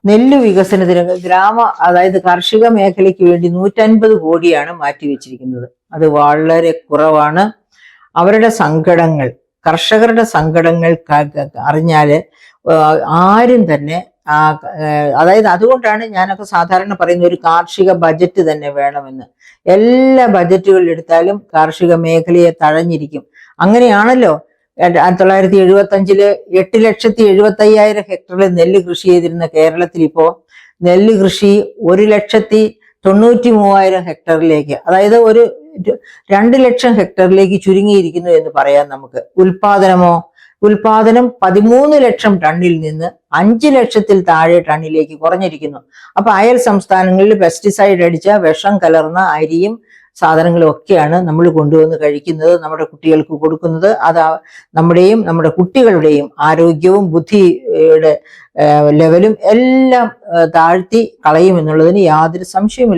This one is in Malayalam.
നെല്ല് വികസനത്തിന് അതായത് കാർഷിക മേഖലയ്ക്ക് വേണ്ടി 150 കോടിയാണ് മാറ്റിവെച്ചിരിക്കുന്നത്. അത് വളരെ കുറവാണ്. അവരുടെ സങ്കടങ്ങൾ, കർഷകരുടെ സങ്കടങ്ങൾ അറിഞ്ഞാല് ആരും തന്നെ അതായത് അതുകൊണ്ടാണ് ഞാനൊക്കെ സാധാരണ പറയുന്ന ഒരു കാർഷിക ബജറ്റ് തന്നെ വേണമെന്ന്. എല്ലാ ബജറ്റുകളിൽ എടുത്താലും കാർഷിക മേഖലയെ തഴഞ്ഞിരിക്കും. അങ്ങനെയാണല്ലോ 1975 8,70,75,000 ഹെക്ടറിൽ നെല്ല് കൃഷി ചെയ്തിരുന്ന കേരളത്തിൽ ഇപ്പോ നെല്ല് കൃഷി 1,93,000 ഹെക്ടറിലേക്ക്, അതായത് ഒരു 2 ലക്ഷം ഹെക്ടറിലേക്ക് ചുരുങ്ങിയിരിക്കുന്നു എന്ന് പറയാം നമുക്ക്. ഉൽപാദനം 13 ലക്ഷം ടണ്ണിൽ നിന്ന് 5 ലക്ഷത്തിൽ താഴെ ടണ്ണിലേക്ക് കുറഞ്ഞിരിക്കുന്നു. അപ്പൊ അയൽ സംസ്ഥാനങ്ങളിൽ പെസ്റ്റിസൈഡ് അടിച്ച വിഷം കലർന്ന അരിയും സാധനങ്ങളും ഒക്കെയാണ് നമ്മൾ കൊണ്ടുവന്ന് കഴിക്കുന്നത്, നമ്മുടെ കുട്ടികൾക്ക് കൊടുക്കുന്നത്. അത് നമ്മുടെയും നമ്മുടെ കുട്ടികളുടെയും ആരോഗ്യവും ബുദ്ധിയുടെ ലെവലും എല്ലാം താഴ്ത്തി കളയുമെന്നുള്ളതിന് യാതൊരു സംശയവുമില്ല.